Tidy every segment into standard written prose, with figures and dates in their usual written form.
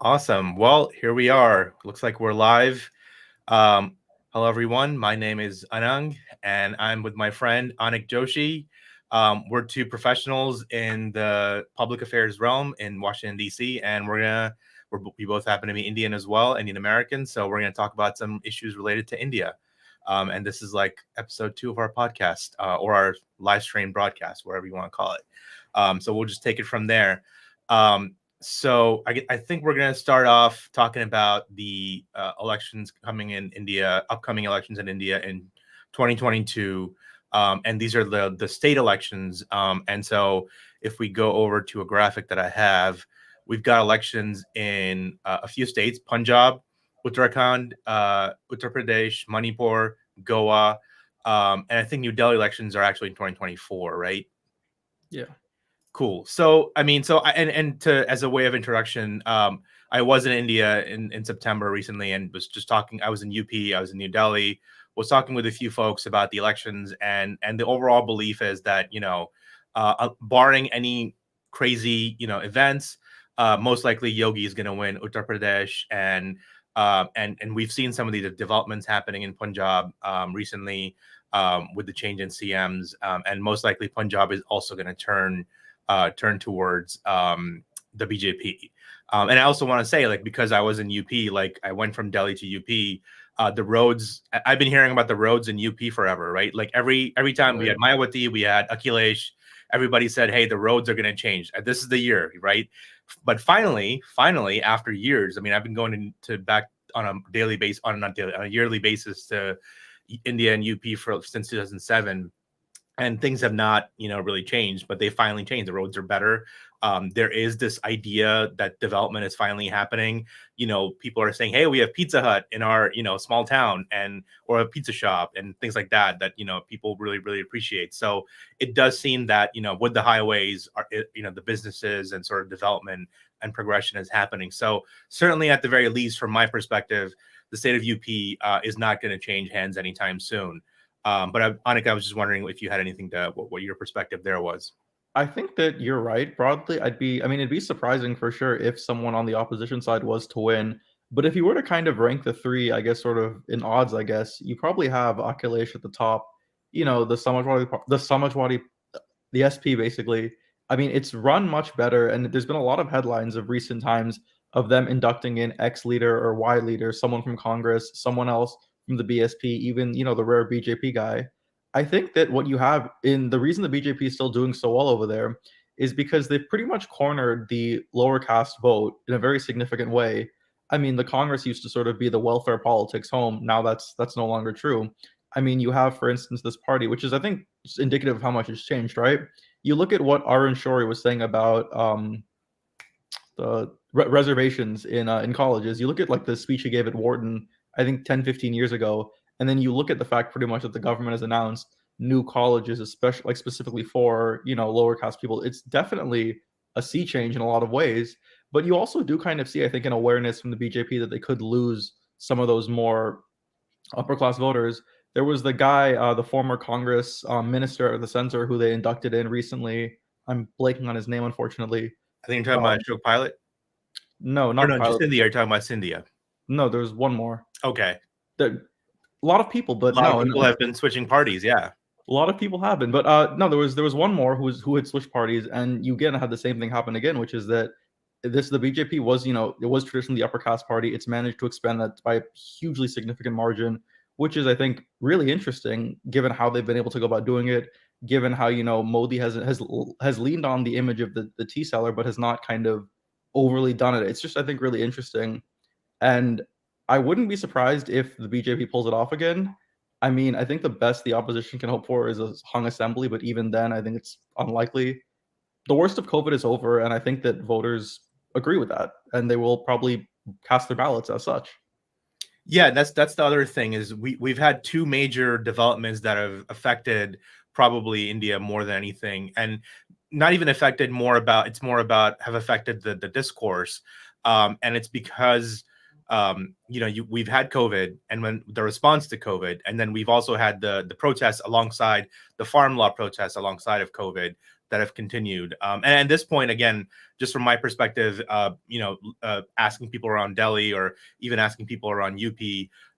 Awesome. Well, here we are. Looks like we're live. Um, Hello, everyone. My name is Anang, and I'm with my friend Anik Joshi. We're two professionals in the public affairs realm in Washington, D.C., and we both happen to be Indian as well, Indian American. So we're going to talk about some issues related to India. And this is like episode 2 of our podcast or our live stream broadcast, wherever you want to call it. So we'll just take it from there. So I think we're going to start off talking about the elections coming in India, upcoming elections in India in 2022. And these are the state elections. And so if we go over to a graphic that I have, we've got elections in a few states: Punjab, Uttarakhand, Uttar Pradesh, Manipur, Goa. And I think New Delhi elections are actually in 2024, right? Yeah. Cool. So, and to as a way of introduction, I was in India in September recently, and was just talking. I was in UP, I was in New Delhi, was talking with a few folks about the elections, and the overall belief is that barring any crazy events, most likely Yogi is going to win Uttar Pradesh, and we've seen some of the developments happening in Punjab recently with the change in CMs, and most likely Punjab is also going to turn towards the BJP. And I also want to say, like, because I was in UP, like I went from Delhi to UP, the roads. I've been hearing about the roads in UP forever, right? Like every time we had Mayawati, we had Akhilesh, everybody said, "Hey, the roads are going to change. This is the year," right? But finally, after years, I mean, I've been going to back on a daily basis, on a yearly basis to India and UP since 2007. And things have not really changed, but they finally changed. The roads are better. There is this idea that development is finally happening. People are saying, hey, we have Pizza Hut in our small town, and or a pizza shop and things like that people really, really appreciate. So it does seem that with the highways, the businesses and sort of development and progression is happening. So certainly, at the very least, from my perspective, the state of UP is not going to change hands anytime soon. But Anika, I was just wondering if you had anything to what your perspective there was. I think that you're right. Broadly, it'd be surprising for sure if someone on the opposition side was to win. But if you were to kind of rank the three, I guess, sort of in odds, I guess, you probably have Akhilesh at the top, the Samajwadi, the SP basically. I mean, it's run much better, and there's been a lot of headlines of recent times of them inducting in X leader or Y leader, someone from Congress, someone else from the BSP, even, the rare BJP guy. I think that what you have in the reason the BJP is still doing so well over there is because they've pretty much cornered the lower caste vote in a very significant way. I mean, the Congress used to sort of be the welfare politics home. Now that's no longer true. I mean, you have, for instance, this party, which is, I think, indicative of how much it's changed, right? You look at what Arun Shori was saying about the reservations in colleges. You look at like the speech he gave at Wharton, I think 10, 15 years ago, and then you look at the fact pretty much that the government has announced new colleges, especially like specifically for lower caste people. It's definitely a sea change in a lot of ways. But you also do kind of see, I think, an awareness from the BJP that they could lose some of those more upper class voters. There was the guy, the former Congress minister of the censor, who they inducted in recently. I'm blanking on his name, unfortunately. I think you're talking about Ashok Pilot. No, Or not no, just Pilot. India. You're talking about Scindia. No, there's one more. Okay. There, a lot of people, but A lot no, of people have been switching parties. Yeah. a lot of people have been, but no, there was one more who had switched parties, and you again had the same thing happen again, which is that the BJP was it was traditionally the upper caste party. It's managed to expand that by a hugely significant margin, which is, I think, really interesting given how they've been able to go about doing it. Given how Modi has leaned on the image of the tea seller, but has not kind of overly done it. It's just, I think, really interesting. And I wouldn't be surprised if the BJP pulls it off again. I mean, I think the best the opposition can hope for is a hung assembly, but even then, I think it's unlikely. The worst of COVID is over, and I think that voters agree with that, and they will probably cast their ballots as such. Yeah, that's the other thing is we've had two major developments that have affected probably India more than anything, and not even affected it's more about have affected the discourse, and it's because we've had COVID, and when the response to COVID, and then we've also had the protests alongside the farm law protests alongside of COVID. that have continued. And at this point, again, just from my perspective, asking people around Delhi or even asking people around UP,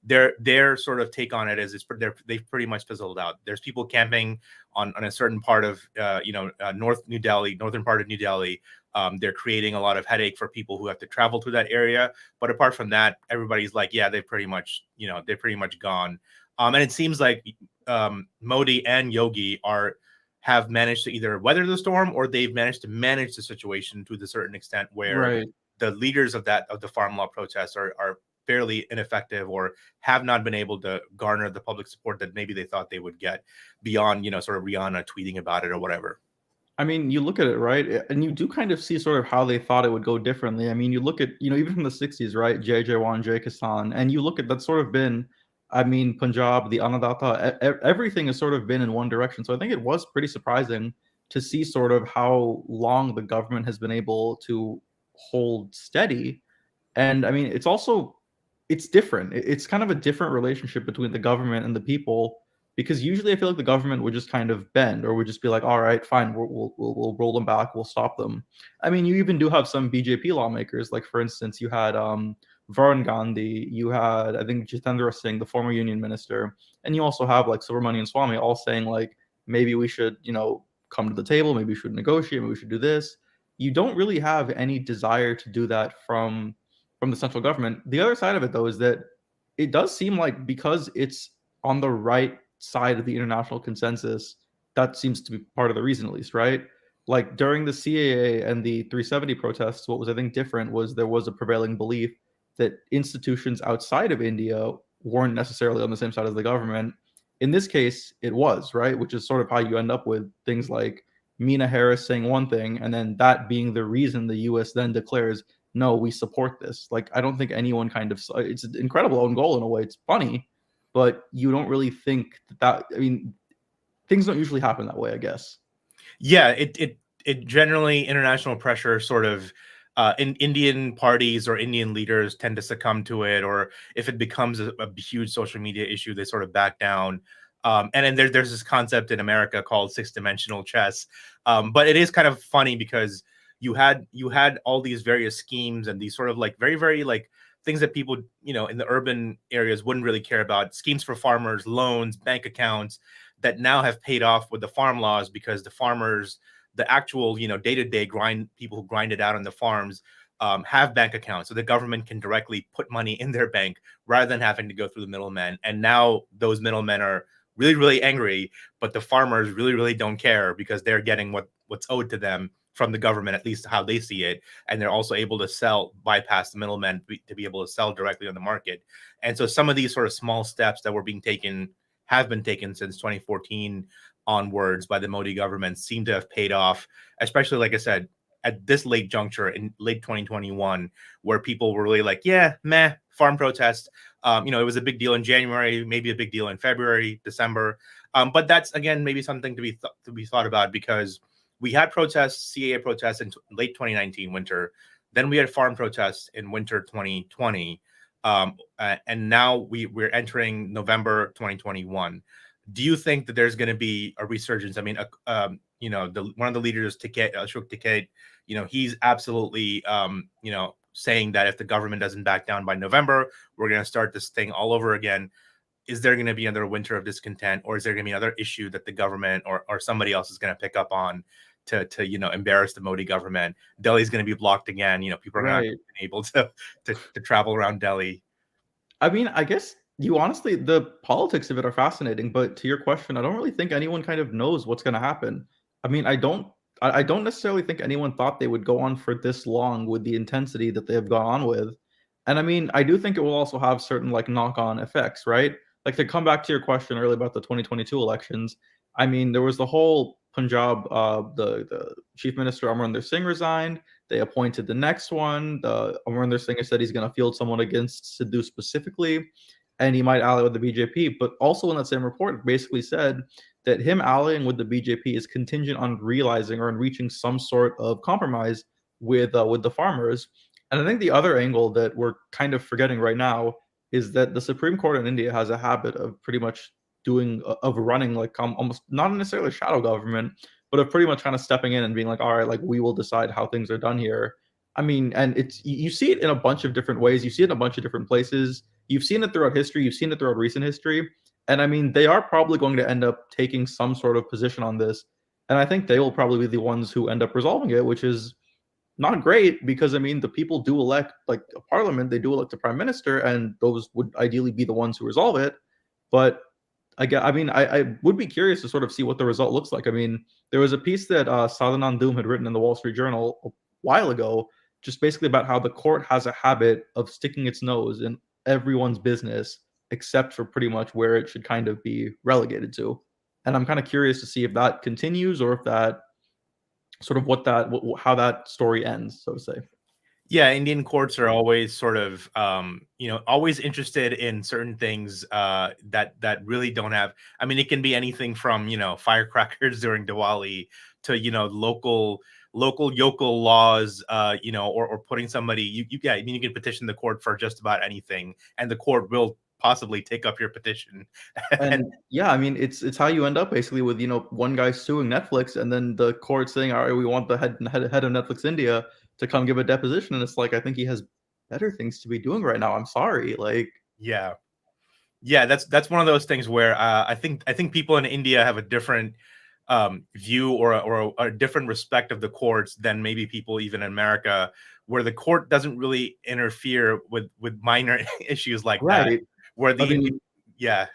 their sort of take on it is they've pretty much fizzled out. There's people camping on a certain part of northern part of New Delhi. They're creating a lot of headache for people who have to travel through that area. But apart from that, everybody's like, yeah, they're pretty much gone. And it seems like Modi and Yogi have managed to either weather the storm or they've managed to manage the situation to a certain extent where Right. the leaders of the farm law protests are fairly ineffective or have not been able to garner the public support that maybe they thought they would get beyond, sort of Rihanna tweeting about it or whatever. I mean, you look at it, right? And you do kind of see sort of how they thought it would go differently. I mean, you look at, even from the 60s, right? Jai Jai Kisan. And you look at that's sort of been, I mean, Punjab, the Annadatta, everything has sort of been in one direction. So I think it was pretty surprising to see sort of how long the government has been able to hold steady. And I mean, it's different. It's kind of a different relationship between the government and the people because usually I feel like the government would just kind of bend or would just be like, all right, fine, we'll roll them back, we'll stop them. I mean, you even do have some BJP lawmakers, like for instance, you had Varun Gandhi, you had I think Jitendra Singh, the former union minister, and you also have like Subramanian Swamy, all saying like maybe we should come to the table, maybe we should negotiate, maybe we should do this. You don't really have any desire to do that from the central government. The other side of it, though, is that it does seem like because it's on the right side of the international consensus, that seems to be part of the reason, at least, right? Like during the CAA and the 370 protests, what was I think different was there was a prevailing belief that institutions outside of India weren't necessarily on the same side as the government. In this case, it was, right? Which is sort of how you end up with things like Mina Harris saying one thing, and then that being the reason the US then declares no, we support this. Like, I don't think anyone it's an incredible own goal in a way. It's funny, but you don't really think I mean, things don't usually happen that way, I guess. Yeah, it generally international pressure sort of in Indian parties or Indian leaders tend to succumb to it, or if it becomes a huge social media issue, they sort of back down. And then there's this concept in America called six-dimensional chess. But it is kind of funny because you had all these various schemes and these sort of like very, very like things that people, in the urban areas wouldn't really care about. Schemes for farmers, loans, bank accounts that now have paid off with the farm laws because the farmers, the actual, day-to-day people who grind it out on the farms have bank accounts. So the government can directly put money in their bank rather than having to go through the middlemen. And now those middlemen are really, really angry, but the farmers really, really don't care because they're getting what's owed to them from the government, at least how they see it. And they're also able to bypass the middlemen to be able to sell directly on the market. And so some of these sort of small steps that have been taken since 2014 onwards by the Modi government seem to have paid off, especially, like I said, at this late juncture in late 2021, where people were really like, yeah, meh, farm protest. It was a big deal in January, maybe a big deal in February, December. But that's, again, maybe something to be thought about because we had CAA protests in late 2019 winter. Then we had farm protests in winter 2020. And now we're entering November 2021. Do you think that there's going to be a resurgence? I mean, one of the leaders, Ashok Tikait, he's absolutely, saying that if the government doesn't back down by November, we're going to start this thing all over again. Is there going to be another winter of discontent, or is there going to be another issue that the government or somebody else is going to pick up on to embarrass the Modi government? Delhi's going to be blocked again. People are not able to travel around Delhi. I mean, I guess the politics of it are fascinating, but to your question, I don't really think anyone kind of knows what's going to happen. I mean, I don't necessarily think anyone thought they would go on for this long with the intensity that they have gone on with. And I mean, I do think it will also have certain like knock-on effects, right? Like to come back to your question earlier about the 2022 elections, I mean, there was the whole Punjab, the chief minister Amarinder Singh resigned. They appointed the next one. The Amarinder Singh said he's going to field someone against Sidhu specifically, and he might ally with the BJP. But also in that same report, basically said that him allying with the BJP is contingent on realizing or on reaching some sort of compromise with the farmers. And I think the other angle that we're kind of forgetting right now is that the Supreme Court in India has a habit of pretty much running like almost not necessarily shadow government, but of pretty much kind of stepping in and being like, all right, like we will decide how things are done here. I mean, and it's you see it in a bunch of different ways. You see it in a bunch of different places. You've seen it throughout history. You've seen it throughout recent history. And I mean, they are probably going to end up taking some sort of position on this. And I think they will probably be the ones who end up resolving it, which is not great because I mean, the people do elect like a parliament, they do elect a prime minister, and those would ideally be the ones who resolve it. But I mean, I would be curious to sort of see what the result looks like. I mean, there was a piece that Sadanand Doom had written in the Wall Street Journal a while ago, just basically about how the court has a habit of sticking its nose in everyone's business except for pretty much where it should kind of be relegated to. And I'm kind of curious to see if that continues or if that sort of how that story ends, so to say. Yeah, Indian courts are always sort of, always interested in certain things that really don't have. I mean, it can be anything from firecrackers during Diwali to local yokel laws, or putting somebody. I mean, you can petition the court for just about anything, and the court will possibly take up your petition. And yeah, I mean, it's how you end up basically with one guy suing Netflix, and then the court saying, "All right, we want the head of Netflix India to come give a deposition," and it's like I think he has better things to be doing right now. I'm sorry, like Yeah, yeah, that's one of those things where I think people in India have a different view or a different respect of the courts than maybe people even in America, where the court doesn't really interfere with minor issues like that, right. where I the mean, yeah,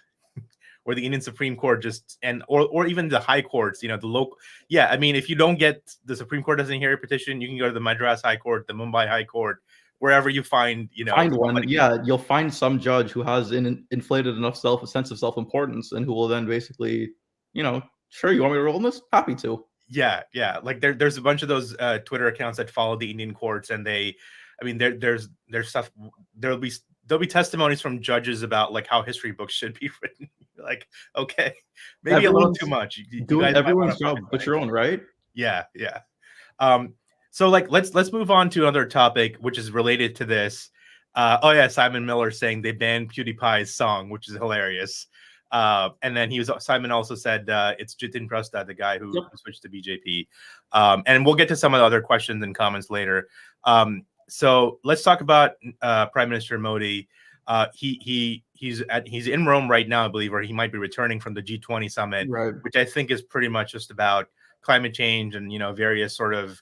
where the Indian Supreme Court just or even the high courts, the local. Yeah, I mean, if you don't get the Supreme Court doesn't hear your petition, you can go to the Madras High Court, the Mumbai High Court, wherever you find find one. somebody. Yeah, you'll find some judge who has an inflated enough sense of self importance, and who will then basically, sure, you want me to roll in this? Happy to. Yeah. Like there's a bunch of those Twitter accounts that follow the Indian courts, and I mean, there's stuff. There'll be testimonies from judges about like how history books should be written. Like, okay, maybe a little Everyone's too much. You doing guys might want everyone's to push job it but back. your own, right? Yeah. So like let's move on to another topic which is related to this. Oh yeah, Simon Miller saying they banned PewDiePie's song, which is hilarious. And then Simon also said it's Jitin Prastad, the guy who switched to BJP. And we'll get to some of the other questions and comments later. So let's talk about Prime Minister Modi. He's in Rome right now, I believe, or he might be returning from the G20 summit, Right. which I think is pretty much just about climate change and various sort of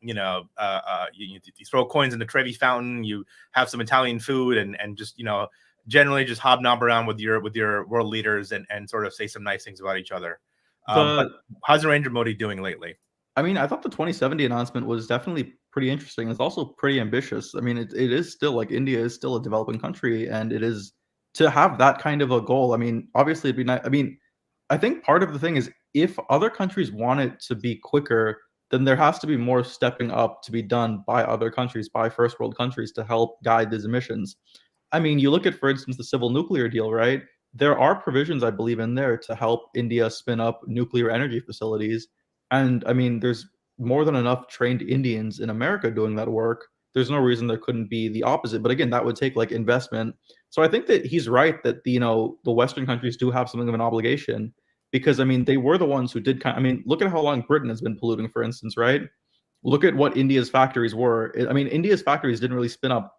you throw coins in the Trevi fountain, you have some Italian food, and just generally just hobnob around with your world leaders and sort of say some nice things about each other. But how's Narendra Modi doing lately? I mean, I thought the 2070 announcement was definitely pretty interesting. It's also pretty ambitious. I mean, it is still like India is still a developing country, and it is to have that kind of a goal. I mean, obviously, it'd be nice. I mean, I think part of the thing is if other countries want it to be quicker, then there has to be more stepping up to be done by other countries, by first world countries to help guide these emissions. I mean, you look at, for instance, the civil nuclear deal, right? There are provisions, I believe, in there to help India spin up nuclear energy facilities. And I mean, there's more than enough trained Indians in America doing that work. There's no reason there couldn't be the opposite. But again, that would take like investment. So I think that he's right that the Western countries do have something of an obligation because I mean they were the ones who did I mean, look at how long Britain has been polluting, for instance, right? Look at what India's factories were. I mean, India's factories didn't really spin up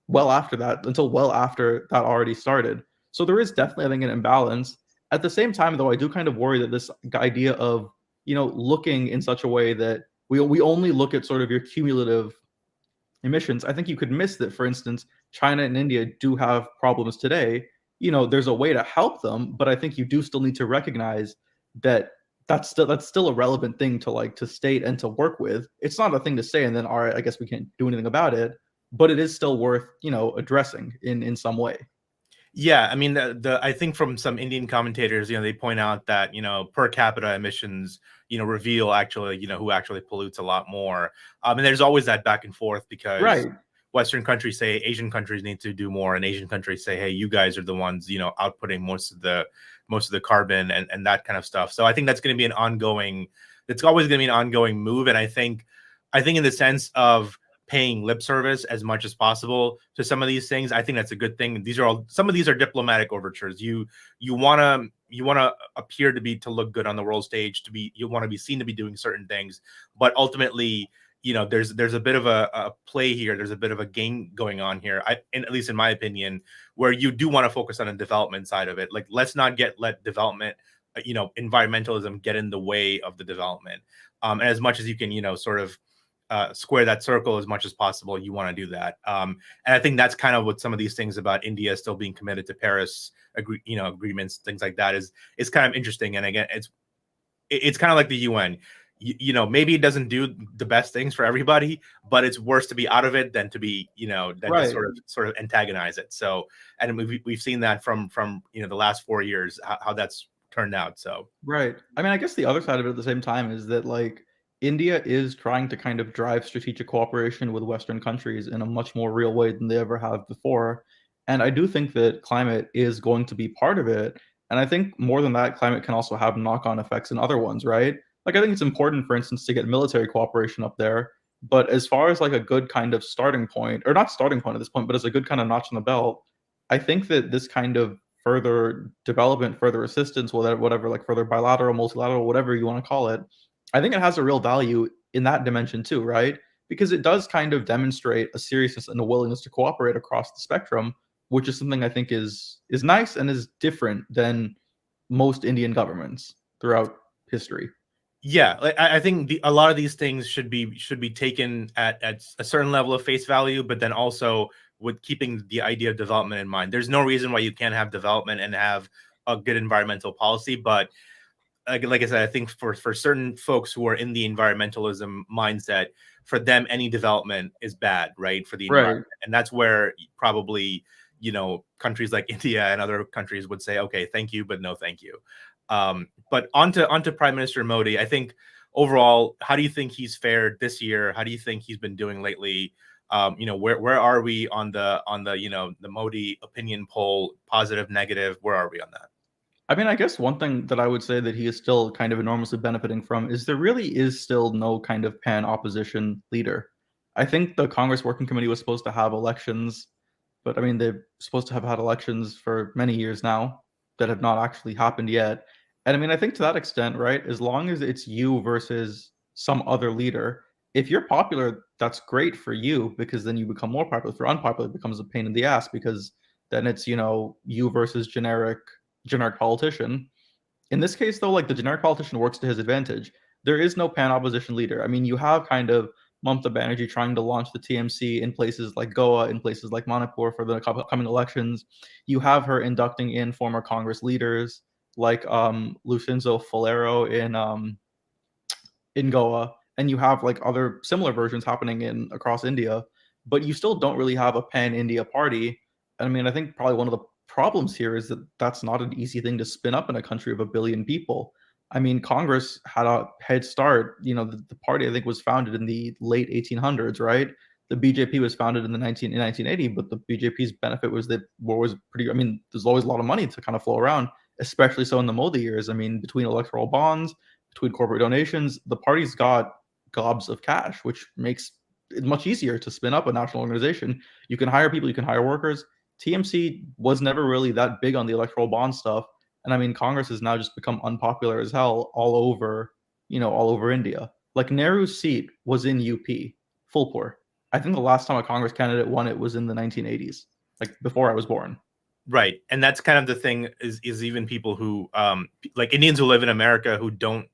well after that until well after that already started. So there is definitely, I think, an imbalance. At the same time, though, I do kind of worry that this idea of looking in such a way that we only look at sort of your cumulative emissions. I think you could miss that. For instance, China and India do have problems today. There's a way to help them, but I think you do still need to recognize that that's still a relevant thing to state and to work with. It's not a thing to say and then all right, I guess we can't do anything about it, but it is still worth addressing in some way. Yeah, I mean, I think from some Indian commentators, they point out that per capita emissions, reveal actually, who actually pollutes a lot more. And there's always that back and forth because Right. Western countries say Asian countries need to do more, and Asian countries say, hey, you guys are the ones, outputting most of the carbon and that kind of stuff. So I think that's going to be it's always going to be an ongoing move, and I think in the sense of paying lip service as much as possible to some of these things, I think that's a good thing. Some of these are diplomatic overtures. You want you want to appear to look good on the world stage, you want to be seen to be doing certain things, but ultimately, there's a bit of a play here. There's a bit of a game going on here. At least in my opinion, where you do want to focus on the development side of it. Like, let's not let development, environmentalism get in the way of the development. And as much as you can, sort of square that circle as much as possible, you want to do that. And I think that's kind of what some of these things about India still being committed to Paris agreements, things like that is kind of interesting. And again, it's kind of like the UN. Maybe it doesn't do the best things for everybody, but it's worse to be out of it than to be, than Right. to sort of antagonize it. So, and we've seen that from the last 4 years, how that's turned out. So, Right. I mean, I guess the other side of it at the same time is that, like, India is trying to kind of drive strategic cooperation with Western countries in a much more real way than they ever have before. And I do think that climate is going to be part of it. And I think more than that, climate can also have knock-on effects in other ones, right? Like, I think it's important, for instance, to get military cooperation up there. But as far as like a good kind of starting point, or not starting point at this point, but as a good kind of notch on the belt, I think that this kind of further development, further assistance, whatever, like further bilateral, multilateral, whatever you want to call it, I think it has a real value in that dimension too, right? Because it does kind of demonstrate a seriousness and a willingness to cooperate across the spectrum, which is something I think is nice and is different than most Indian governments throughout history. yeah, like, I think a lot of these things should be taken at a certain level of face value, but then also with keeping the idea of development in mind. There's no reason why you can't have development and have a good environmental policy, but like I said, I think for certain folks who are in the environmentalism mindset, for them any development is bad, right, for the Right. environment, and that's where probably countries like India and other countries would say, okay, thank you, but no, thank you. But onto Prime Minister Modi, I think overall, how do you think he's fared this year? How do you think he's been doing lately? Where are we on the the Modi opinion poll, positive, negative? Where are we on that? I mean, I guess one thing that I would say that he is still kind of enormously benefiting from is there really is still no kind of pan-opposition leader. I think the Congress Working Committee was supposed to have elections, but I mean, they're supposed to have had elections for many years now that have not actually happened yet. And I mean, I think to that extent, right, as long as it's you versus some other leader, if you're popular, that's great for you because then you become more popular. If you're unpopular, it becomes a pain in the ass because then it's, you versus generic politician. In this case, though, like the generic politician works to his advantage. There is no pan-opposition leader. I mean, you have kind of Mamata Banerjee trying to launch the TMC in places like Goa, in places like Manipur for the upcoming elections. You have her inducting in former Congress leaders like Lucinzo Falero in Goa, and you have like other similar versions happening in across India, but you still don't really have a pan-India party. And I mean, I think probably one of the problems here is that that's not an easy thing to spin up in a country of a billion people. I mean, Congress had a head start. The party I think was founded in the late 1800s, right? The BJP was founded in 1980, but the BJP's benefit was that war was pretty. I mean, there's always a lot of money to kind of flow around, especially so in the Modi years. I mean, between electoral bonds, between corporate donations, the party's got gobs of cash, which makes it much easier to spin up a national organization. You can hire people, you can hire workers. TMC was never really that big on the electoral bond stuff. And I mean, Congress has now just become unpopular as hell all over India. Like Nehru's seat was in UP, Fulpur. I think the last time a Congress candidate won it was in the 1980s, like before I was born. Right. And that's kind of the thing is even people who like Indians who live in America who don't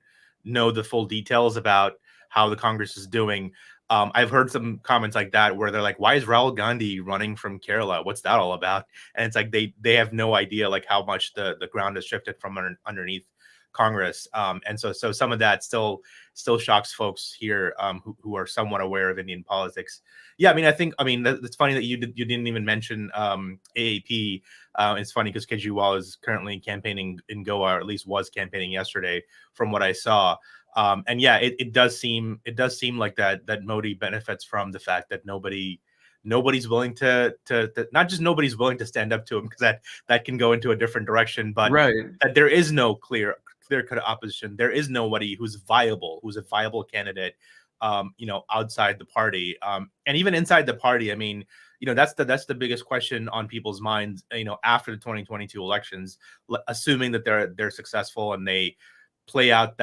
know the full details about how the Congress is doing. I've heard some comments like that where they're like, why is Rahul Gandhi running from Kerala? What's that all about? And it's like they have no idea like how much the ground has shifted from underneath Congress. And so some of that still shocks folks here who are somewhat aware of Indian politics. Yeah, I mean that's funny that you didn't even mention AAP. It's funny because Kejriwal is currently campaigning in Goa, or at least was campaigning yesterday, from what I saw. And yeah, it does seem like that Modi benefits from the fact that nobody's willing to not just nobody's willing to stand up to him, because that can go into a different direction, but Right. that there is no clear cut opposition. There is nobody who's a viable candidate outside the party, and even inside the party. I mean, that's the biggest question on people's minds, after the 2022 elections, assuming that they're successful and they play out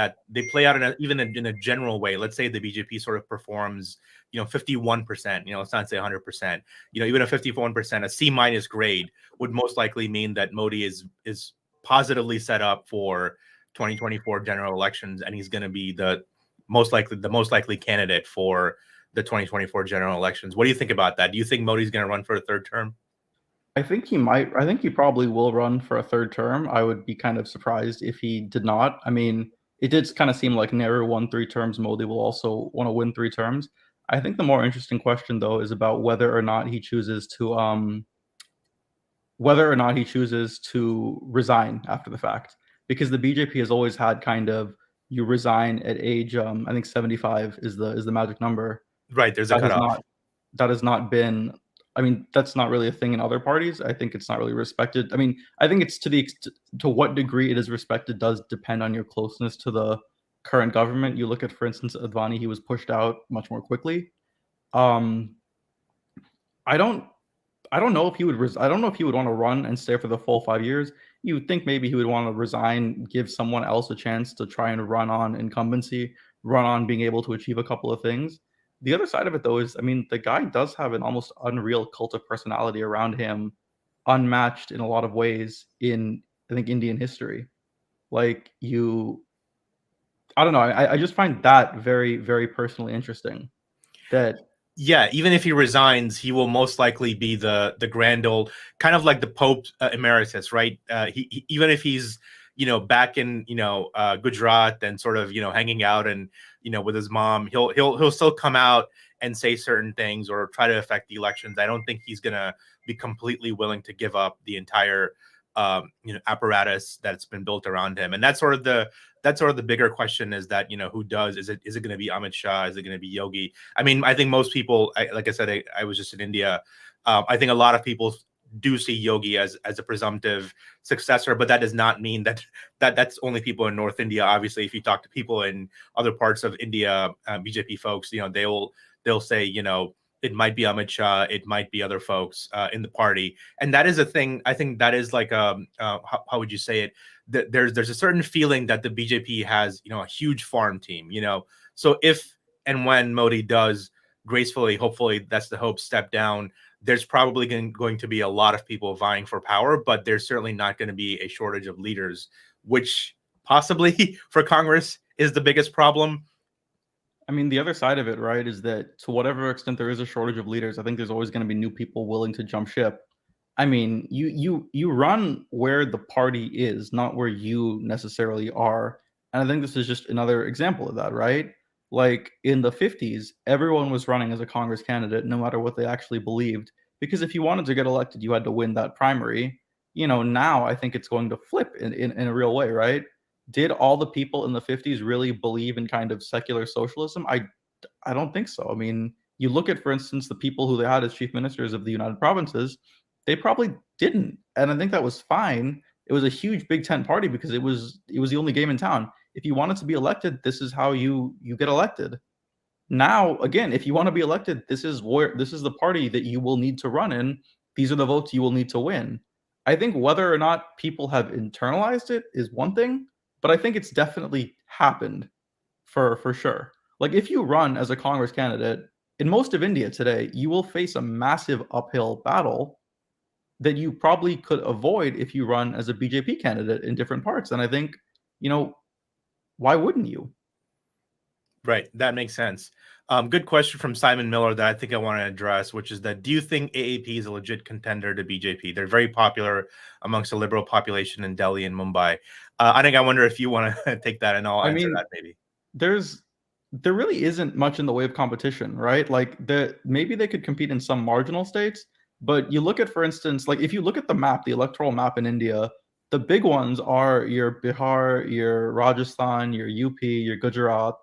even in a general way. Let's say the BJP sort of performs, 51%. Let's not say 100%. Even a 51%, a C minus grade would most likely mean that Modi is positively set up for 2024 general elections, and he's going to be the most likely candidate for the 2024 general elections. What do you think about that? Do you think Modi's going to run for a third term? I think he might. I think he probably will run for a third term. I would be kind of surprised if he did not. I mean, it did kind of seem like Nehru won 3 terms. Modi will also want to win 3 terms. I think the more interesting question, though, is about whether or not he chooses to resign after the fact, because the BJP has always had kind of, you resign at age, I think 75 is the magic number. Right, there's a That has cutoff. not that has not been, I mean, that's not really a thing in other parties. I think it's not really respected. I mean, I think it's to what degree it is respected does depend on your closeness to the current government. You look at, for instance, Advani, he was pushed out much more quickly. Um, I don't I don't know if he would I don't know if he would wanna run and stay for the full 5 years. You would think maybe he would wanna resign, give someone else a chance to try and run on incumbency, run on being able to achieve a couple of things. The other side of it, though, is, I mean, the guy does have an almost unreal cult of personality around him, unmatched in a lot of ways in, I think, Indian history. Like, I don't know, I just find that very, very personally interesting, that Yeah, even if he resigns, he will most likely be the grand old, kind of like the Pope emeritus, right? Even if he's back in Gujarat and sort of hanging out and with his mom, he'll still come out and say certain things or try to affect the elections. I don't think he's gonna be completely willing to give up the entire apparatus that's been built around him. And that's sort of the bigger question, is that who does, is it going to be Amit Shah, is it going to be Yogi? I mean, I think most people, like I said, I was just in India. I think a lot of people do see Yogi as a presumptive successor, but that does not mean that's only people in North India. Obviously, if you talk to people in other parts of India, BJP folks, they'll say it might be Amit Shah, it might be other folks in the party, and that is a thing. I think that is like how would you say it? There's a certain feeling that the BJP has a huge farm team. So if and when Modi does gracefully, hopefully that's the hope, step down, there's probably going to be a lot of people vying for power, but there's certainly not going to be a shortage of leaders, which possibly for Congress is the biggest problem. I mean, the other side of it, right, is that to whatever extent there is a shortage of leaders, I think there's always going to be new people willing to jump ship. I mean, you run where the party is, not where you necessarily are. And I think this is just another example of that, right? Like in the 50s, everyone was running as a Congress candidate, no matter what they actually believed. Because if you wanted to get elected, you had to win that primary. Now I think it's going to flip in a real way, right? Did all the people in the 50s really believe in kind of secular socialism? I don't think so. I mean, you look at, for instance, the people who they had as chief ministers of the United Provinces, they probably didn't, and I think that was fine. It was a huge Big Tent party because it was the only game in town. If you wanted to be elected, this is how you get elected. Now, again, if you want to be elected, this is the party that you will need to run in. These are the votes you will need to win. I think whether or not people have internalized it is one thing, but I think it's definitely happened for sure. Like if you run as a Congress candidate in most of India today, you will face a massive uphill battle that you probably could avoid if you run as a BJP candidate in different parts. And I think, you know, why wouldn't you? Right, that makes sense. Good question from Simon Miller that I think I want to address, which is that, do you think AAP is a legit contender to BJP? They're very popular amongst the liberal population in Delhi and Mumbai. I wonder if you want to take that, and I'll I answer mean, that maybe. there really isn't much in the way of competition, right? Like maybe they could compete in some marginal states, but you look at, for instance, like if you look at the map, the electoral map in India, the big ones are your Bihar, your Rajasthan, your UP, your Gujarat.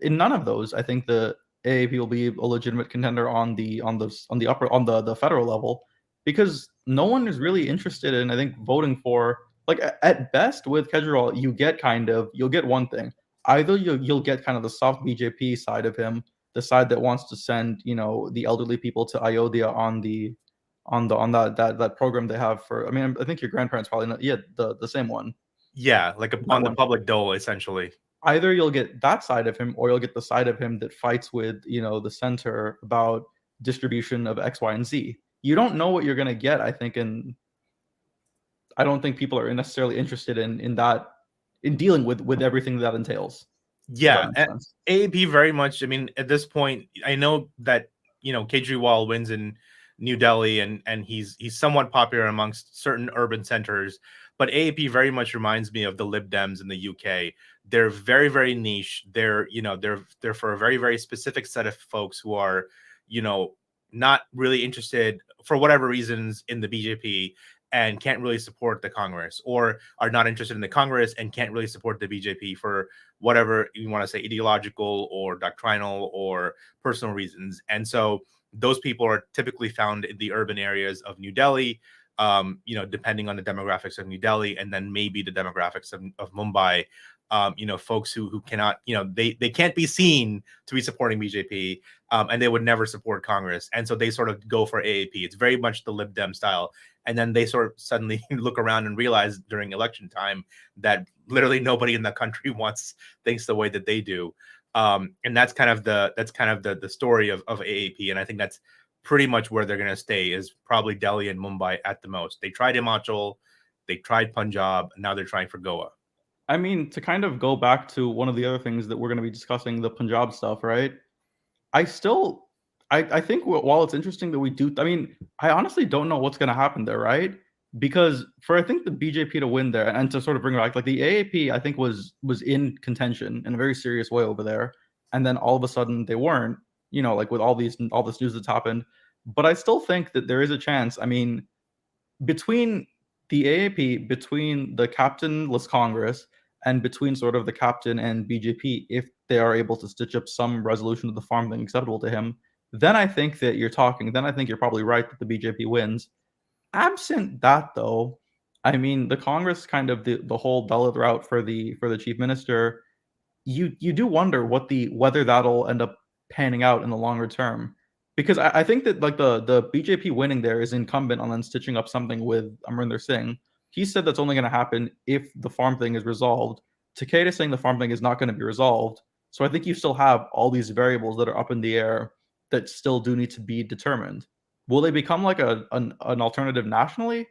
In none of those, I think the AAP will be a legitimate contender on the federal level, because no one is really interested in, I think, voting for, like, at best with Kejriwal, you'll get one thing. either you'll get kind of the soft BJP side of him, the side that wants to send, you know, the elderly people to Ayodhya on that program they have for. I mean, I think your grandparents probably know. Yeah, the same one. Yeah, like That on the one. public dole, essentially. Either you'll get that side of him, or you'll get the side of him that fights with, you know, the center about distribution of X, Y, and Z. You don't know what you're gonna get, I think, and I don't think people are necessarily interested in that, in dealing with everything that entails. If that Yeah, makes sense. AAP very much. I mean, at this point, I know that Kejriwal wins in New Delhi, and he's somewhat popular amongst certain urban centers. But AAP very much reminds me of the Lib Dems in the UK. They're very very niche. They're for a very very specific set of folks who are you know not really interested for whatever reasons in the BJP and can't really support the Congress, or are not interested in the Congress and can't really support the BJP for whatever you want to say, ideological or doctrinal or personal reasons. And so those people are typically found in the urban areas of New Delhi, depending on the demographics of New Delhi, and then maybe the demographics of Mumbai. Folks who cannot, they can't be seen to be supporting BJP, and they would never support Congress. And so they sort of go for AAP. It's very much the Lib Dem style. And then they sort of suddenly look around and realize during election time that literally nobody in the country wants things the way that they do. And that's kind of the story of AAP. And I think that's pretty much where they're going to stay, is probably Delhi and Mumbai at the most. They tried Himachal, they tried Punjab, and now they're trying for Goa. I mean, to kind of go back to one of the other things that we're going to be discussing, the Punjab stuff, right? I still, I think while it's interesting that we do, I mean, I honestly don't know what's going to happen there, right? Because for I think the BJP to win there, and to sort of bring it back, like the AAP, I think was in contention in a very serious way over there, and then all of a sudden they weren't, you know, like with all this news that's happened. But I still think that there is a chance. I mean, between the AAP, between the captainless Congress, and between sort of the captain and BJP, if they are able to stitch up some resolution of the farm thing acceptable to him, then I think that you're talking. Then I think you're probably right that the BJP wins. Absent that, though, I mean, the Congress kind of the whole Dalit route for the chief minister, you do wonder whether that'll end up panning out in the longer term. Because I think that like the BJP winning there is incumbent on then stitching up something with Amrinder Singh. He said that's only going to happen if the farm thing is resolved. Takeda saying the farm thing is not going to be resolved. So I think you still have all these variables that are up in the air that still do need to be determined. Will they become like an alternative nationally?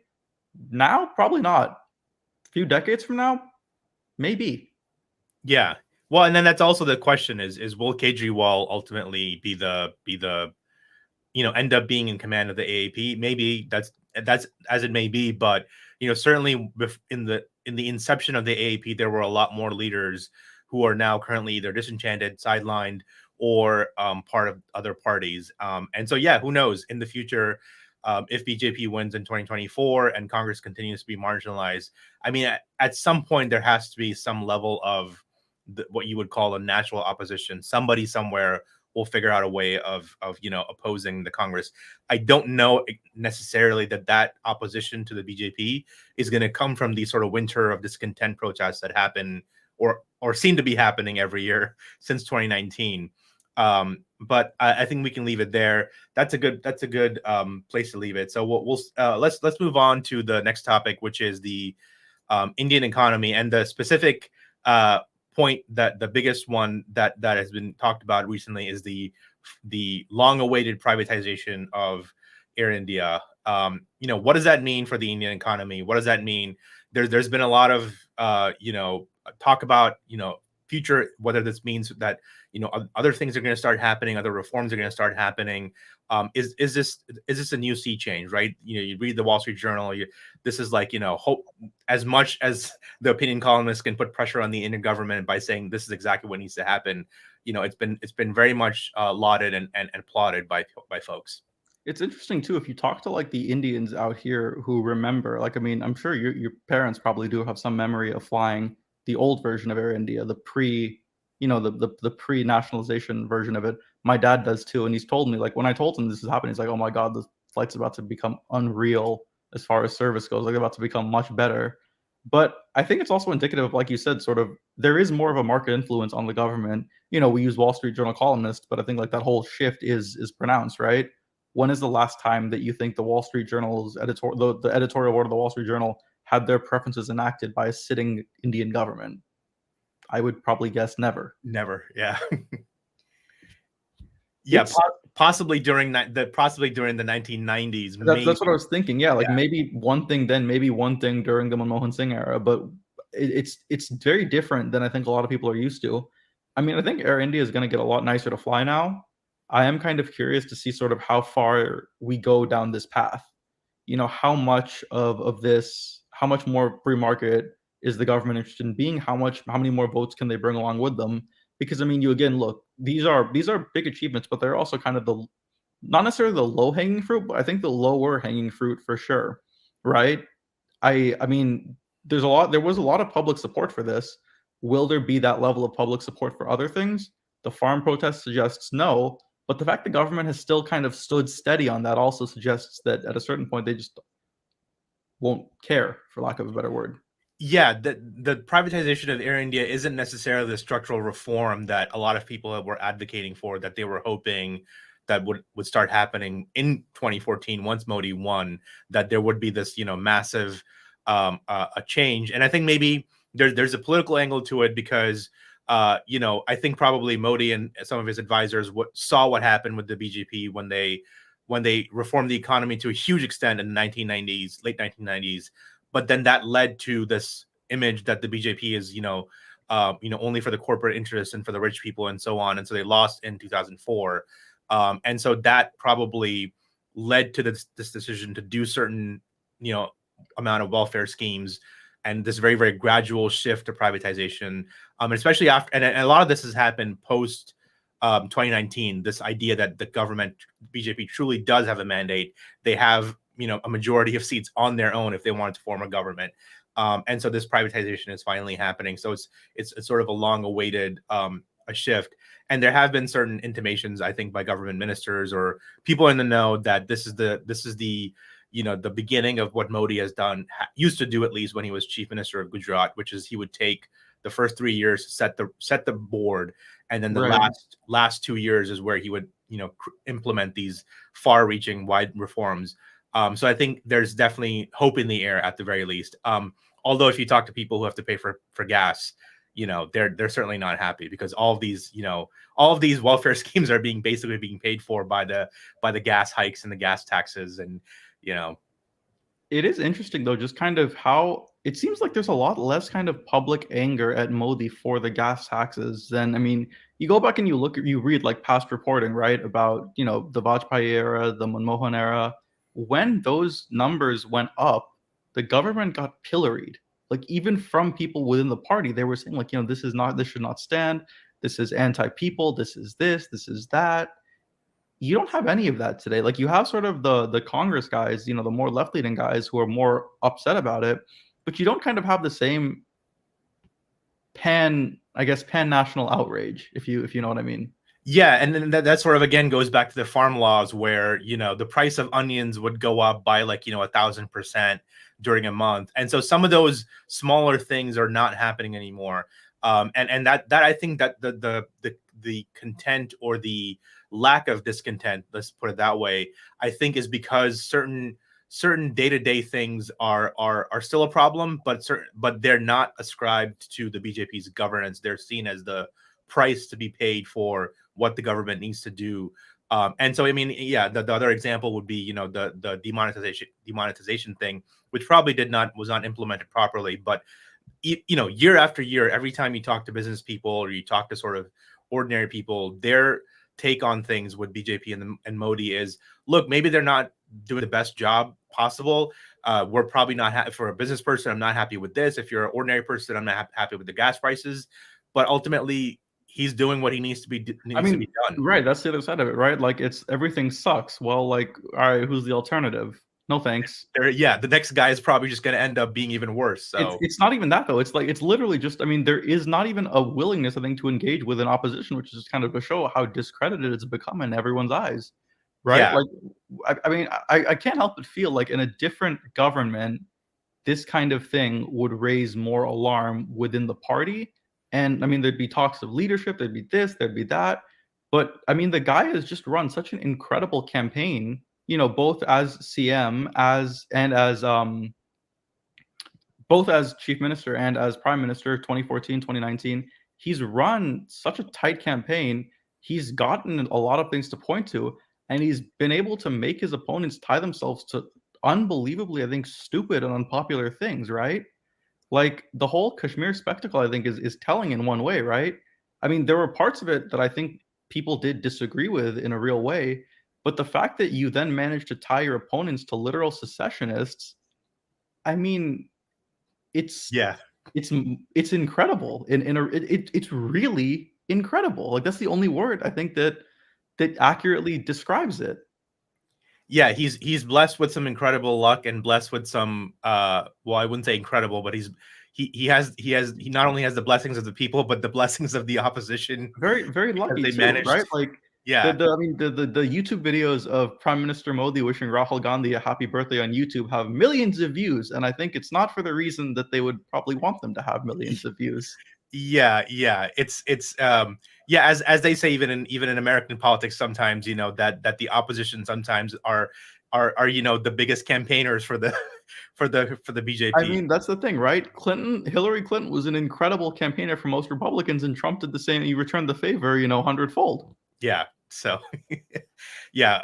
Now, probably not. A few decades from now, maybe. Yeah. Well, and then that's also the question: is will Kejriwal ultimately be the end up being in command of the AAP? Maybe that's as it may be, but certainly in the inception of the AAP, there were a lot more leaders who are now currently either disenchanted, sidelined, or part of other parties. And so, yeah, who knows in the future if BJP wins in 2024 and Congress continues to be marginalized. I mean, at some point, there has to be some level of what you would call a natural opposition. Somebody somewhere will figure out a way of opposing the Congress. I don't know necessarily that opposition to the BJP is going to come from the sort of winter of discontent protests that happen or seem to be happening every year since 2019. But I think we can leave it there. That's a good place to leave it. So let's move on to the next topic, which is the Indian economy, and the specific point that the biggest one that has been talked about recently is the long-awaited privatization of Air India. What does that mean for the Indian economy? What does that mean? There's been a lot of talk about future, whether this means that other things are going to start happening, other reforms are going to start happening. Is this a new sea change, right? You read the Wall Street Journal. This is like hope, as much as the opinion columnists can put pressure on the Indian government by saying this is exactly what needs to happen. It's been very much lauded and applauded by folks. It's interesting too if you talk to like the Indians out here who remember, like I mean, I'm sure your parents probably do have some memory of flying the old version of Air India, the the pre-nationalization version of it. My dad does too, and he's told me, like, when I told him this is happening, he's like, "Oh my God, the flight's about to become unreal as far as service goes. Like, they're about to become much better." But I think it's also indicative of, like you said, sort of there is more of a market influence on the government. We use Wall Street Journal columnists, but I think like that whole shift is pronounced, right? When is the last time that you think the Wall Street Journal's the editorial board of the Wall Street Journal had their preferences enacted by a sitting Indian government? I would probably guess never. Never. Yeah. Yeah, It's possibly during the 1990s, maybe. That's what I was thinking. Yeah, like Yeah. maybe one thing then, maybe one thing during the Manmohan Singh era, but it's very different than I think a lot of people are used to. I mean, I think Air India is going to get a lot nicer to fly now. I am kind of curious to see sort of how far we go down this path. How much of this, how much more free market is the government interested in being? How many more votes can they bring along with them? Because I mean, you again look, these are big achievements, but they're also kind of the not necessarily the low hanging fruit, but I think the lower hanging fruit for sure, right? I mean, there was a lot of public support for this. Will there be that level of public support for other things? The farm protest suggests no, but the fact the government has still kind of stood steady on that also suggests that at a certain point they just won't care, for lack of a better word. Yeah, the privatization of Air India isn't necessarily the structural reform that a lot of people were advocating for, that they were hoping that would start happening in 2014 once Modi won, that there would be this massive a change. And I think maybe there's a political angle to it because I think probably Modi and some of his advisors saw what happened with the BJP when they reformed the economy to a huge extent in the 1990s, late 1990s. But then that led to this image that the BJP is, only for the corporate interests and for the rich people and so on. And so they lost in 2004. And so that probably led to this decision to do certain, amount of welfare schemes and this very, very gradual shift to privatization. Especially after, and a lot of this has happened post 2019, this idea that the government, BJP, truly does have a mandate. They have, a majority of seats on their own if they wanted to form a government. And so this privatization is finally happening. So it's sort of a long-awaited a shift. And there have been certain intimations, I think, by government ministers or people in the know that this is the the beginning of what Modi has done, used to do at least when he was chief minister of Gujarat, which is he would take the first 3 years to set the board, and then the Right. last 2 years is where he would implement these far-reaching, wide reforms. So I think there's definitely hope in the air at the very least. Although if you talk to people who have to pay for gas, they're certainly not happy because all of these welfare schemes are basically being paid for by the gas hikes and the gas taxes, and It is interesting though, just kind of how it seems like there's a lot less kind of public anger at Modi for the gas taxes than, I mean, you go back and you read like past reporting, right, about, the Vajpayee era, the Manmohan era. When those numbers went up, the government got pilloried. Like even from people within the party, they were saying like, this should not stand. This is anti-people. This is that. You don't have any of that today. Like you have sort of the Congress guys, the more left-leaning guys who are more upset about it, but you don't kind of have the same pan-national outrage, if you know what I mean. yeah, and then that sort of again goes back to the farm laws where the price of onions would go up by like 1,000% during a month, and so some of those smaller things are not happening anymore. And that I think that the content or the lack of discontent, let's put it that way, I think is because certain day-to-day things are still a problem, but they're not ascribed to the BJP's governance. They're seen as the price to be paid for what the government needs to do. And so, I mean, yeah, the other example would be, the demonetization thing, which probably was not implemented properly. But, year after year, every time you talk to business people or you talk to sort of ordinary people, their take on things with BJP and Modi is, look, maybe they're not doing the best job possible. We're probably not for a business person. I'm not happy with this. If you're an ordinary person, I'm not happy with the gas prices. But ultimately, he's doing what he needs to be to be done. Right, that's the other side of it, right? Like it's everything sucks. Well, like, all right, who's the alternative? No thanks. Yeah, the next guy is probably just going to end up being even worse. So it's not even that though. It's like it's literally just. I mean, there is not even a willingness, I think, to engage with an opposition, which is just kind of to show how discredited it's become in everyone's eyes, right? yeah, Like, I mean, I can't help but feel like in a different government, this kind of thing would raise more alarm within the party. And I mean, there'd be talks of leadership, there'd be this, there'd be that. But I mean, the guy has just run such an incredible campaign, both as CM as both as chief minister and as prime minister, 2014, 2019. He's run such a tight campaign. He's gotten a lot of things to point to, and he's been able to make his opponents tie themselves to unbelievably, I think, stupid and unpopular things, right? Like the whole Kashmir spectacle, I think, is telling in one way, right? I mean, there were parts of it that I think people did disagree with in a real way, but the fact that you then managed to tie your opponents to literal secessionists, I mean, it's Yeah. it's incredible. It's really incredible. Like that's the only word I think that accurately describes it. Yeah, he's blessed with some incredible luck and blessed with some well, I wouldn't say incredible, but he not only has the blessings of the people, but the blessings of the opposition Very, very because lucky they too, managed. right? Like Yeah. I mean the YouTube videos of Prime Minister Modi wishing Rahul Gandhi a happy birthday on YouTube have millions of views, and I think it's not for the reason that they would probably want them to have millions of views. Yeah. It's yeah, as they say, even in American politics, sometimes that the opposition sometimes are the biggest campaigners for the for the I BJP. mean, that's the thing, right? Hillary Clinton was an incredible campaigner for most Republicans, and Trump did the same. He returned the favor, hundredfold. Yeah. So yeah,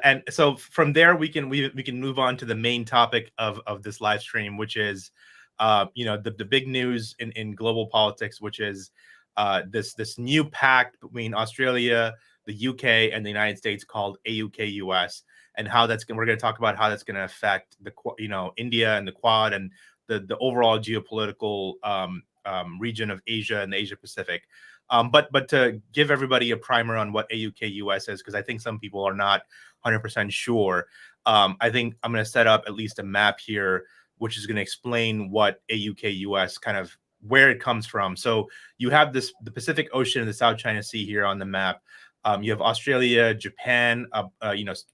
and so from there we can move on to the main topic of this live stream, which is the big news in global politics, which is this new pact between Australia, the UK, and the United States called AUKUS, and how we're going to talk about how that's going to affect India and the Quad and the overall geopolitical region of Asia and the Asia Pacific. But to give everybody a primer on what AUKUS is, because I think some people are not 100% sure, I think I'm going to set up at least a map here, which is going to explain what AUKUS kind of where it comes from. So you have the Pacific Ocean and the South China Sea here on the map. You have Australia, Japan,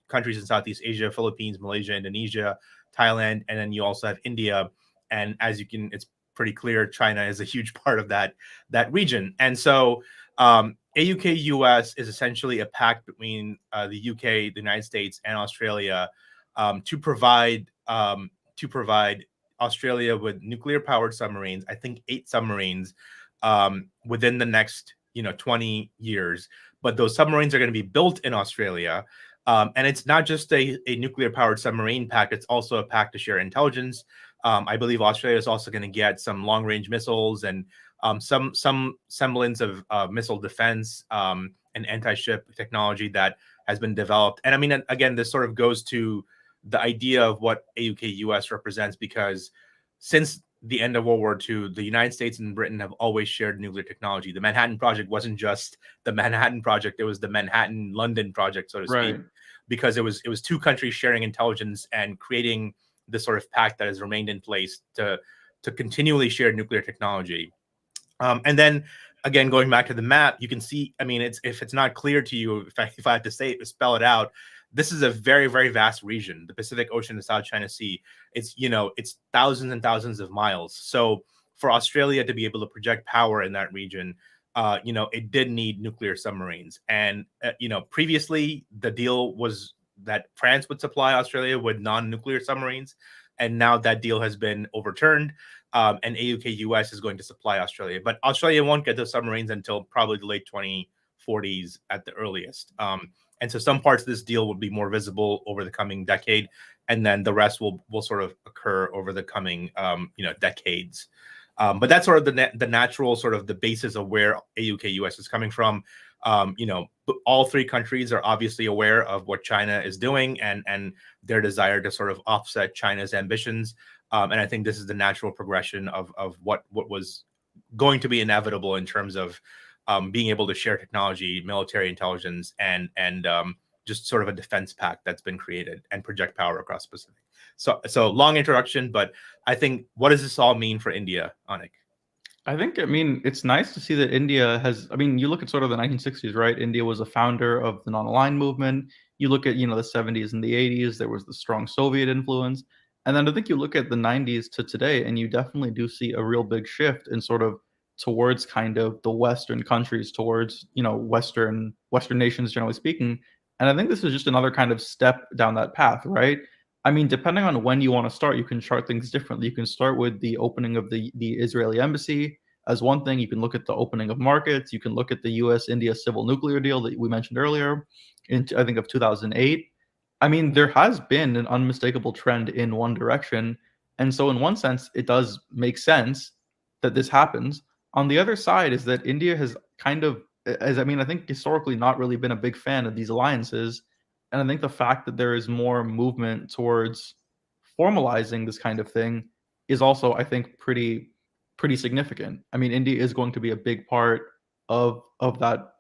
countries in Southeast Asia, Philippines, Malaysia, Indonesia, Thailand, and then you also have India. And as it's pretty clear, China is a huge part of that region. And so AUKUS is essentially a pact between the UK, the United States, and Australia to provide Australia with nuclear powered submarines. I think 8 submarines within the next 20 years. But those submarines are going to be built in Australia. And it's not just a nuclear powered submarine pact, it's also a pact to share intelligence. I believe Australia is also going to get some long range missiles and some semblance of missile defense and anti-ship technology that has been developed. And I mean, again, this sort of goes to the idea of what AUKUS represents, because since the end of World War II, the United States and Britain have always shared nuclear technology. The Manhattan Project wasn't just the Manhattan Project; it was the Manhattan-London Project, so to speak, Right. because it was 2 countries sharing intelligence and creating this sort of pact that has remained in place to continually share nuclear technology. And then again, going back to the map, you can see. I mean, if it's not clear to you, if I have to spell it out, this is a very, very vast region, the Pacific Ocean, the South China Sea. It's thousands and thousands of miles. So for Australia to be able to project power in that region, it did need nuclear submarines. And previously the deal was that France would supply Australia with non-nuclear submarines, and now that deal has been overturned. And AUKUS is going to supply Australia, but Australia won't get those submarines until probably the late 2040s at the earliest. And so some parts of this deal will be more visible over the coming decade, and then the rest will sort of occur over the coming decades. But that's sort of the natural sort of the basis of where AUKUS is coming from. All 3 countries are obviously aware of what China is doing and their desire to sort of offset China's ambitions. And I think this is the natural progression of what was going to be inevitable in terms of being able to share technology, military intelligence, and just sort of a defense pact that's been created and project power across the Pacific. So long introduction, but I think, what does this all mean for India, Anik? I think, I mean, it's nice to see that India has, I mean, you look at sort of the 1960s, right? India was a founder of the non-aligned movement. You look at, the 70s and the 80s, there was the strong Soviet influence. And then I think you look at the 90s to today, and you definitely do see a real big shift in sort of towards kind of the Western countries, towards, Western nations, generally speaking. And I think this is just another kind of step down that path, right? I mean, depending on when you want to start, you can chart things differently. You can start with the opening of the Israeli embassy as one thing. You can look at the opening of markets. You can look at the U.S.-India civil nuclear deal that we mentioned earlier, in I think of 2008. I mean, there has been an unmistakable trend in one direction. And so, in one sense, it does make sense that this happens. On the other side, is that India has kind of, as I mean, I think historically not really been a big fan of these alliances. And I think the fact that there is more movement towards formalizing this kind of thing is also, I think, pretty significant. I mean, India is going to be a big part of that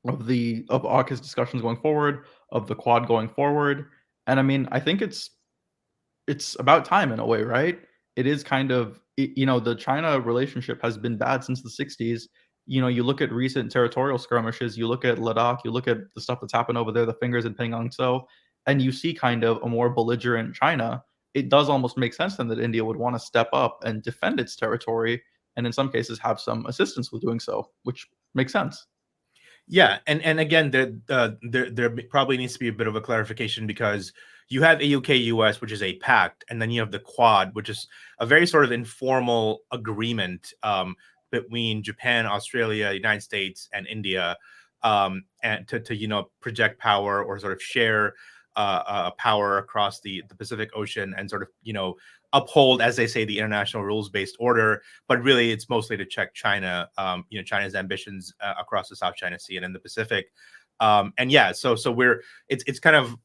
of AUKUS discussions going forward, of the Quad going forward. And I mean, I think it's about time in a way, right? It is kind of the China relationship has been bad since the 60s. You look at recent territorial skirmishes, you look at Ladakh, you look at the stuff that's happened over there, the fingers in Pingangtso, and you see kind of a more belligerent China. It does almost make sense then that India would want to step up and defend its territory, and in some cases have some assistance with doing so, which makes sense. Yeah, and again, there probably needs to be a bit of a clarification because you have AUKUS, which is a pact, and then you have the Quad, which is a very sort of informal agreement between Japan, Australia, United States, and India, and to project power or sort of share power across the Pacific Ocean and sort of uphold, as they say, the international rules-based order. But really, it's mostly to check China, China's ambitions across the South China Sea and in the Pacific. And yeah, so it's kind of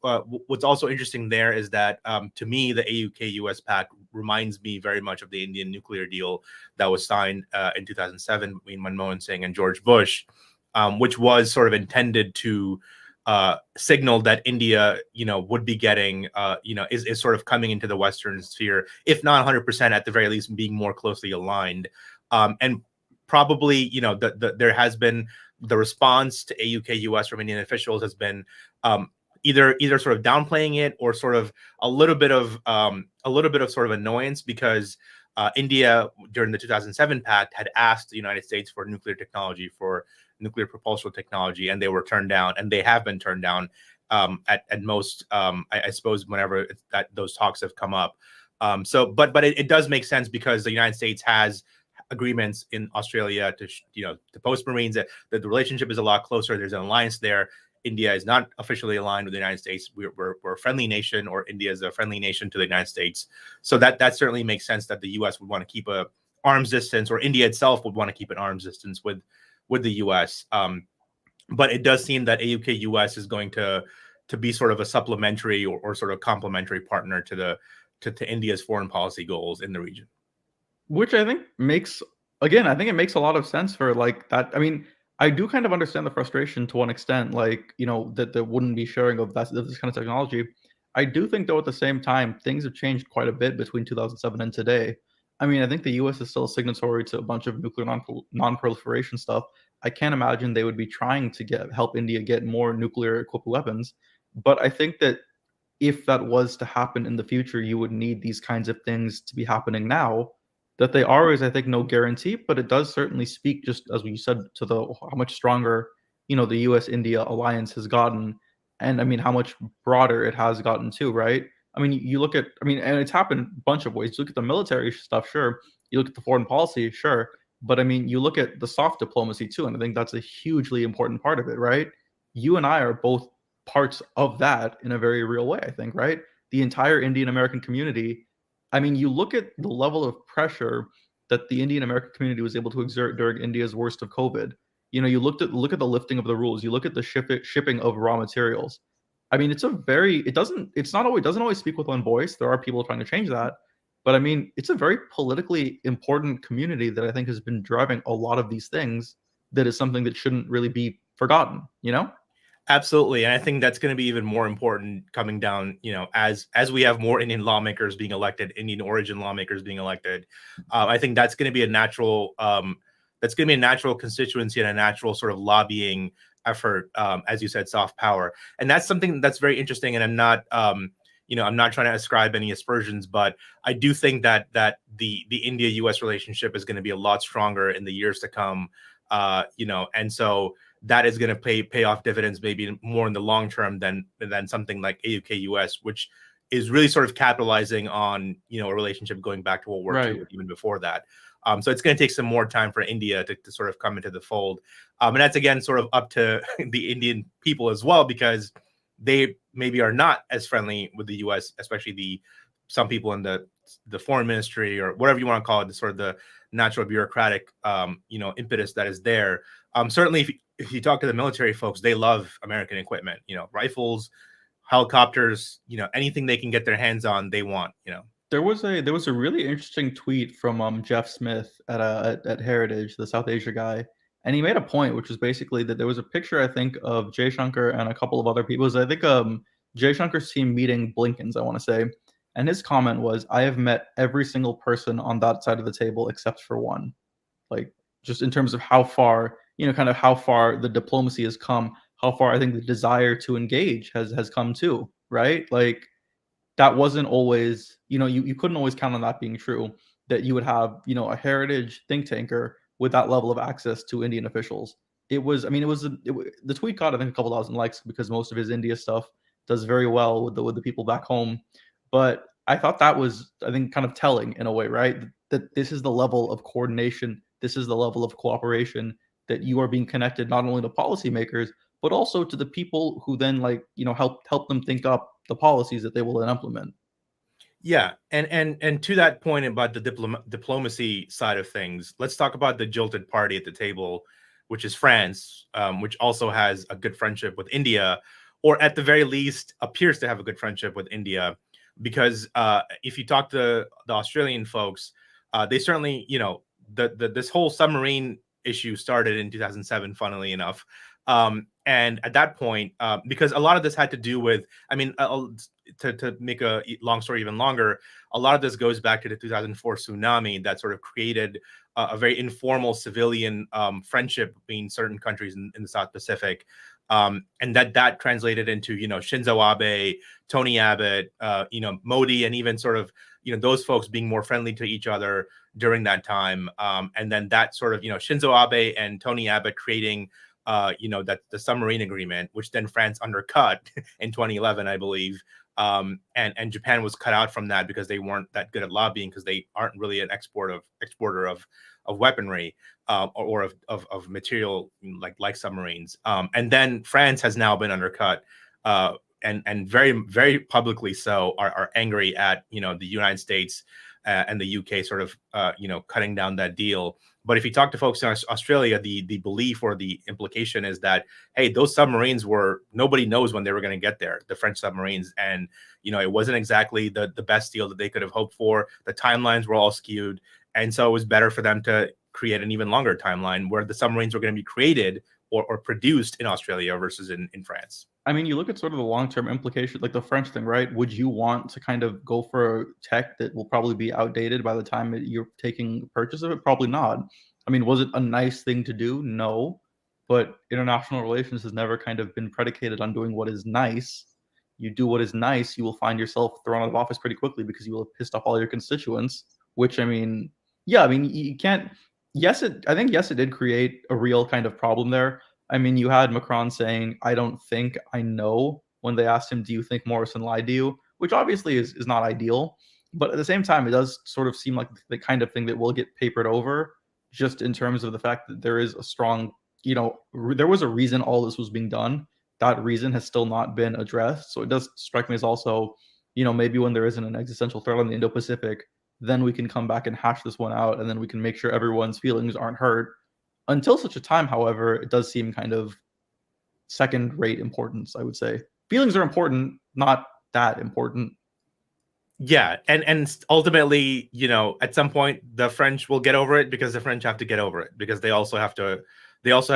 what's also interesting there is that to me the AUK-US pact reminds me very much of the Indian nuclear deal that was signed in 2007 between Manmohan Singh and George Bush, which was sort of intended to signal that India, would be getting, is sort of coming into the Western sphere, if not 100%, at the very least, being more closely aligned. And probably, there has been the response to AUKUS from Indian officials has been either sort of downplaying it or sort of a little bit of sort of annoyance because India during the 2007 pact had asked the United States for nuclear technology, for nuclear propulsion technology, and they were turned down, and they have been turned down at most, I suppose, whenever those talks have come up. But it does make sense because the United States has agreements in Australia to post Marines, that the relationship is a lot closer. There's an alliance there. India is not officially aligned with the United States. We're a friendly nation, or India is a friendly nation to the United States. So that certainly makes sense that the U.S. would want to keep a arms distance, or India itself would want to keep an arms distance with the U.S. But it does seem that AUK-US is going to be sort of a supplementary or sort of complementary partner to India's foreign policy goals in the region. Which I think makes, again, I think it makes a lot of sense for like that. I mean, I do kind of understand the frustration to one extent, like, that there wouldn't be sharing of this kind of technology. I do think though at the same time, things have changed quite a bit between 2007 and today. I mean, I think the US is still a signatory to a bunch of nuclear non-proliferation stuff. I can't imagine they would be trying to help India get more nuclear equipped weapons. But I think that if that was to happen in the future, you would need these kinds of things to be happening now. That they are is, I think, no guarantee, but it does certainly speak, just as we said, to the how much stronger, the U.S.-India alliance has gotten, and I mean how much broader it has gotten too, right? I mean, you look at, I mean, and it's happened a bunch of ways. You look at the military stuff, sure. You look at the foreign policy, sure. But I mean, you look at the soft diplomacy too, and I think that's a hugely important part of it, right? You and I are both parts of that in a very real way, I think, right? The entire Indian American community. I mean, you look at the level of pressure that the Indian American community was able to exert during India's worst of COVID. You look at the lifting of the rules. You look at the shipping of raw materials. I mean, it doesn't always speak with one voice. There are people trying to change that, but I mean, it's a very politically important community that I think has been driving a lot of these things. That is something that shouldn't really be forgotten. Absolutely, and I think that's going to be even more important coming down, as we have more Indian lawmakers being elected, Indian origin lawmakers being elected. I think that's going to be a natural constituency and a natural sort of lobbying effort, as you said, soft power, and that's something that's very interesting. And I'm not, I'm not trying to ascribe any aspersions, but I do think that the India-US relationship is going to be a lot stronger in the years to come. And so that is going to pay off dividends maybe more in the long term than something like AUKUS, which is really sort of capitalizing on a relationship going back to World War II, even before that. So it's going to take some more time for India to sort of come into the fold. And that's, again, sort of up to the Indian people as well, because they maybe are not as friendly with the U.S., especially some people in the foreign ministry, or whatever you want to call it, the sort of the natural bureaucratic, impetus that is there. Certainly, if you talk to the military folks, they love American equipment, rifles, helicopters, anything they can get their hands on, they want. There was a really interesting tweet from Jeff Smith at Heritage, the South Asia guy, and he made a point, which was basically that there was a picture, I think, of Jaishankar and a couple of other people. I think Jaishankar's team meeting Blinken's, I want to say, and his comment was, "I have met every single person on that side of the table except for one." Like, just in terms of how far, kind of how far the diplomacy has come, how far I think the desire to engage has come too, right? Like, that wasn't always, you couldn't always count on that being true, that you would have, a heritage think tanker with that level of access to Indian officials. The tweet got, I think, a couple thousand likes because most of his India stuff does very well with the people back home. But I thought that was, I think, kind of telling in a way, right? That this is the level of coordination, this is the level of cooperation, that you are being connected not only to policymakers, but also to the people who then help them think up the policies that they will then implement. Yeah, and to that point about the diplomacy side of things, let's talk about the jilted party at the table, which is France, which also has a good friendship with India, or at the very least appears to have a good friendship with India, because if you talk to the Australian folks, they certainly, this whole submarine issue started in 2007, funnily enough. And at that point, because a lot of this had to do with, to make a long story even longer, a lot of this goes back to the 2004 tsunami that sort of created a very informal civilian friendship between certain countries in the South Pacific. And that translated into, Shinzo Abe, Tony Abbott, Modi, and even sort of, those folks being more friendly to each other during that time. And then that sort of, Shinzo Abe and Tony Abbott creating that the submarine agreement, which then France undercut in 2011, I believe. And Japan was cut out from that because they weren't that good at lobbying, because they aren't really an exporter of weaponry, or of material like submarines. And then France has now been undercut, and very, very publicly so are angry at the United States and the UK sort of cutting down that deal. But if you talk to folks in Australia, the belief or the implication is that, hey, those submarines nobody knows when they were going to get there, the French submarines. And, it wasn't exactly the best deal that they could have hoped for. The timelines were all skewed. And so it was better for them to create an even longer timeline where the submarines were going to be created or produced in Australia versus in France. I mean, you look at sort of the long-term implication, like the French thing, right? Would you want to kind of go for tech that will probably be outdated by the time you're taking purchase of it? Probably not. I mean, was it a nice thing to do? No. But international relations has never kind of been predicated on doing what is nice. You do what is nice, you will find yourself thrown out of office pretty quickly because you will have pissed off all your constituents, which, you can't. I think, it did create a real kind of problem there. I mean, you had Macron saying, "I don't think, I know," when they asked him, "Do you think Morrison lied to you?" Which obviously is not ideal. But at the same time, it does sort of seem like the kind of thing that will get papered over, just in terms of the fact that there is a strong, there was a reason all this was being done. That reason has still not been addressed. So it does strike me as also, maybe when there isn't an existential threat on the Indo-Pacific, then we can come back and hash this one out, and then we can make sure everyone's feelings aren't hurt. Until such a time, however, it does seem kind of second-rate importance, I would say. Feelings are important, not that important. Yeah, and ultimately, at some point, the French will get over it, because the French have to get over it, because they also have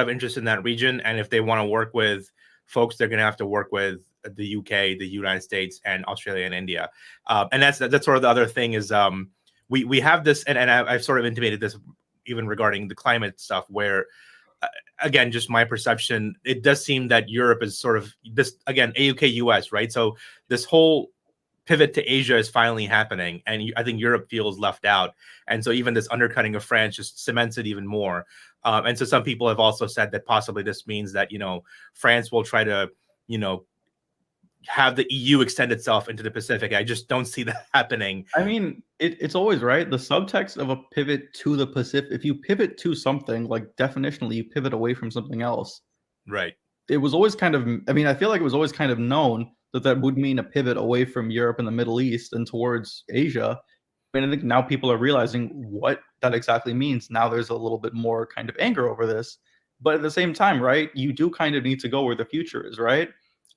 interest in that region, and if they want to work with folks, they're going to have to work with the UK, the United States, and Australia and India. And that's sort of the other thing is we have this, and I've sort of intimated this even regarding the climate stuff, where again, just my perception, it does seem that Europe is sort of this, again, AUKUS, right? So this whole pivot to Asia is finally happening, and I think Europe feels left out, and so even this undercutting of France just cements it even more. And so some people have also said that possibly this means that France will try to have the EU extend itself into the Pacific. I just don't see that happening. I mean, it's always right. The subtext of a pivot to the Pacific, if you pivot to something, like definitionally, you pivot away from something else. Right. It was always kind of, I mean, I feel like it was always kind of known that that would mean a pivot away from Europe and the Middle East and towards Asia. I mean, I think now people are realizing what that exactly means. Now there's a little bit more kind of anger over this. But at the same time, right, you do kind of need to go where the future is, right?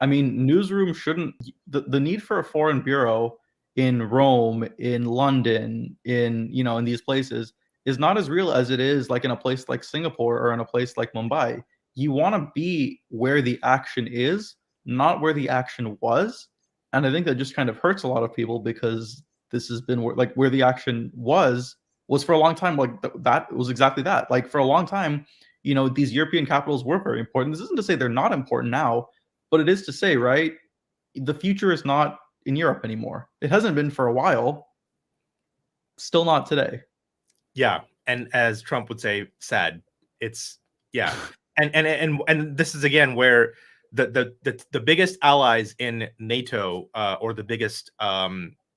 I mean, newsrooms shouldn't, the need for a foreign bureau in Rome, in London, in these places is not as real as it is like in a place like Singapore or in a place like Mumbai. You want to be where the action is, not where the action was. And I think that just kind of hurts a lot of people because this has been where the action was for a long time. Like that was exactly that. Like for a long time, these European capitals were very important. This isn't to say they're not important now, but it is to say, right, the future is not in Europe anymore. It hasn't been for a while. Still not today. Yeah, and as Trump would say, sad. It's yeah, and this is again where the biggest allies in NATO or the biggest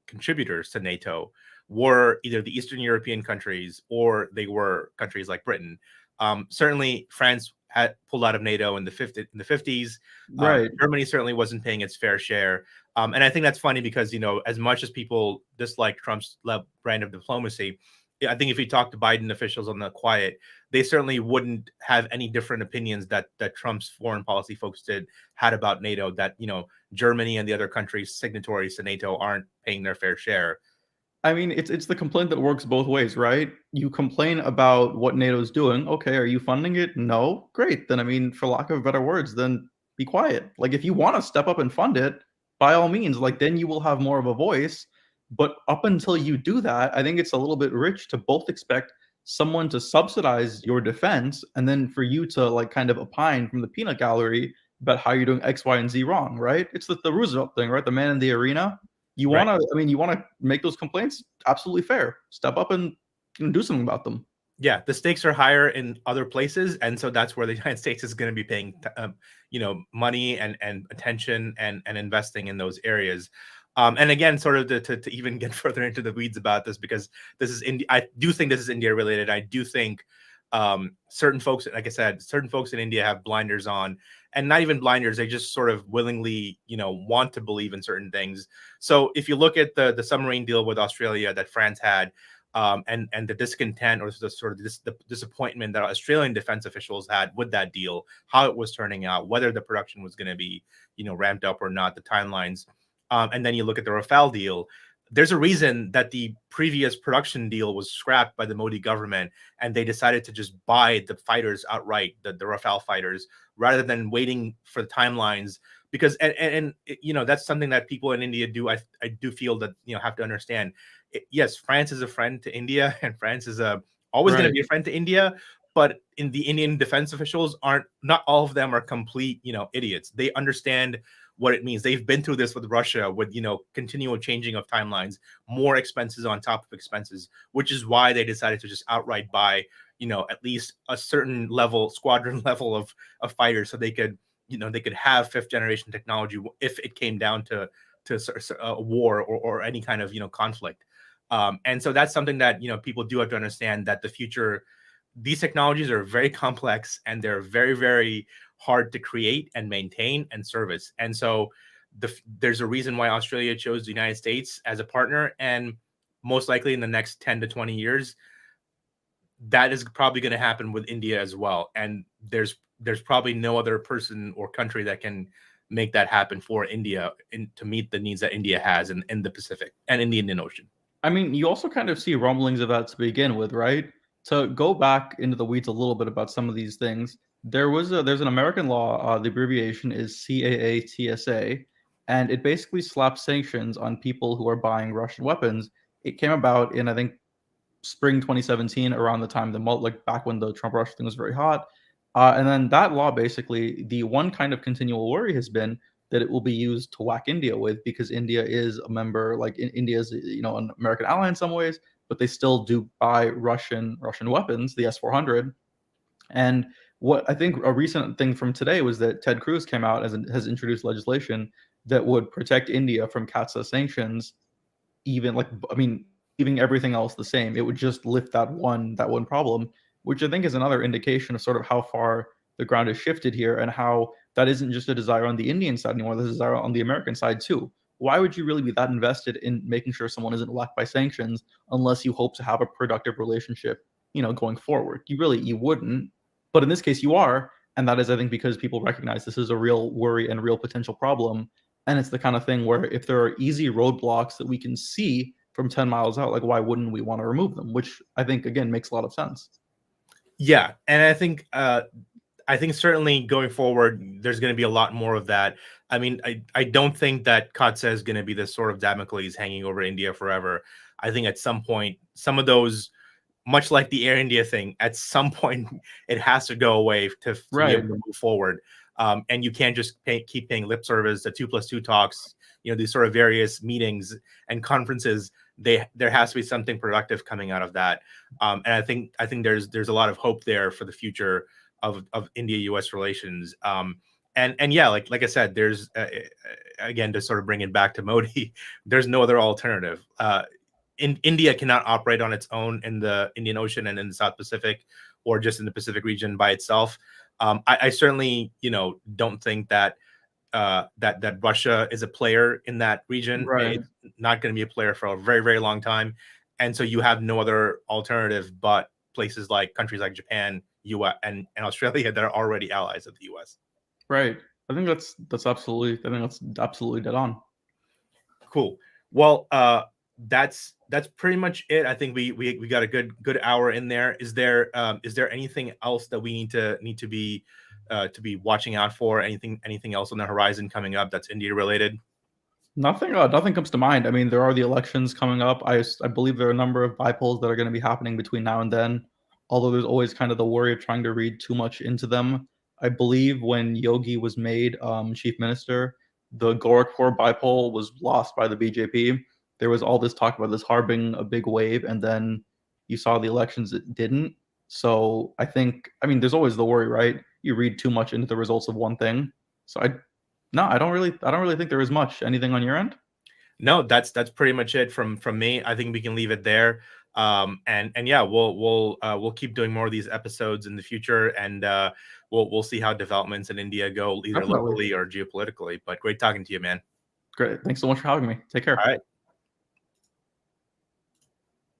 contributors to NATO were either the Eastern European countries or they were countries like Britain. Certainly, France had pulled out of NATO in the 50s. Right. Germany certainly wasn't paying its fair share. And I think that's funny because, as much as people dislike Trump's brand of diplomacy, I think if you talk to Biden officials on the quiet, they certainly wouldn't have any different opinions that Trump's foreign policy folks had about NATO, that, Germany and the other countries signatories to NATO aren't paying their fair share. I mean, it's the complaint that works both ways, right? You complain about what NATO's doing. Okay, are you funding it? No. Great. Then, I mean, for lack of better words, then be quiet. Like, if you want to step up and fund it, by all means, like, then you will have more of a voice. But up until you do that, I think it's a little bit rich to both expect someone to subsidize your defense and then for you to, like, kind of opine from the peanut gallery about how you're doing X, Y, and Z wrong, right? It's the Roosevelt thing, right? The man in the arena. You want to, I mean, you want to make those complaints? Absolutely fair. Step up and do something about them. Yeah, the stakes are higher in other places, and so that's where the United States is going to be paying, money and attention and investing in those areas. And again, sort of to even get further into the weeds about this, because this is I do think this is India related. I do think certain folks, like I said, certain folks in India have blinders on, and not even blinders. They just sort of willingly, want to believe in certain things. So if you look at the submarine deal with Australia that France had, and the discontent or the sort of the disappointment that Australian defense officials had with that deal, how it was turning out, whether the production was going to be, ramped up or not, the timelines. And then you look at the Rafale deal. There's a reason that the previous production deal was scrapped by the Modi government, and they decided to just buy the fighters outright, the Rafale fighters, rather than waiting for the timelines. Because and that's something that people in India do. I do feel that have to understand. Yes, France is a friend to India, and France is always going to be a friend to India. But in the Indian defense officials not all of them are complete idiots. They understand what it means. They've been through this with Russia, with continual changing of timelines, more expenses on top of expenses, which is why they decided to just outright buy at least a certain level, squadron level of fighters, so they could have fifth generation technology if it came down to a war or any kind of conflict. And so that's something that people do have to understand, that the future, these technologies are very complex and they're very, very hard to create and maintain and service. And so there's a reason why Australia chose the United States as a partner, and most likely in the next 10 to 20 years, that is probably going to happen with India as well. And there's probably no other person or country that can make that happen for India to meet the needs that India has in the Pacific and in the Indian Ocean. I mean, you also kind of see rumblings of that to begin with, right? To go back into the weeds a little bit about some of these things, there's an American law. The abbreviation is CAATSA, and it basically slaps sanctions on people who are buying Russian weapons. It came about in, I think, spring 2017, around the time back when the Trump Russia thing was very hot. And then that law, basically, the one kind of continual worry has been that it will be used to whack India with, because India is a member, like India is, an American ally in some ways, but they still do buy Russian weapons, the S-400. And what I think a recent thing from today was that Ted Cruz came out has introduced legislation that would protect India from CAATSA sanctions, even like, I mean, leaving everything else the same. It would just lift that one problem, which I think is another indication of sort of how far the ground has shifted here, and how that isn't just a desire on the Indian side anymore. There's a desire on the American side too. Why would you really be that invested in making sure someone isn't whacked by sanctions unless you hope to have a productive relationship, going forward? You wouldn't. But in this case, you are, and that is, I think, because people recognize this is a real worry and real potential problem. And it's the kind of thing where if there are easy roadblocks that we can see from 10 miles out, like, why wouldn't we want to remove them? Which I think, again, makes a lot of sense. Yeah, and I think certainly going forward, there's going to be a lot more of that. I mean, I don't think that CAATSA is going to be this sort of Damocles hanging over India forever. I think at some point, some of those, much like the Air India thing, at some point it has to go away to be Right. able to move forward. And you can't just keep paying lip service, the 2+2 talks, these sort of various meetings and conferences. There has to be something productive coming out of that. And I think there's a lot of hope there for the future of India-US relations. And yeah, like I said, there's again, to sort of bring it back to Modi, there's no other alternative. India cannot operate on its own in the Indian Ocean and in the South Pacific, or just in the Pacific region by itself. I certainly, don't think that that Russia is a player in that region. Right. It's not going to be a player for a very, very long time, and so you have no other alternative but places like countries like Japan, US, and Australia that are already allies of the US. Right. I think that's absolutely dead on. Cool. Well, that's pretty much it. I think we got a good hour in there. Is there anything else that we need to be watching out for? Anything else on the horizon coming up that's India related? Nothing comes to mind. I mean, there are the elections coming up. I believe there are a number of bypolls that are going to be happening between now and then, although there's always kind of the worry of trying to read too much into them. I believe when Yogi was made chief minister, the Gorakhpur bypoll was lost by the BJP. There was all this talk about this harboring a big wave, and then you saw the elections, it didn't. So I mean, there's always the worry, right? You read too much into the results of one thing. So no, I don't really think there is much. Anything on your end? No, that's pretty much it from me. I think we can leave it there. And yeah, we'll keep doing more of these episodes in the future, and we'll see how developments in India go, either Definitely. locally or geopolitically. But great talking to you, man. Great. Thanks so much for having me. Take care. All right.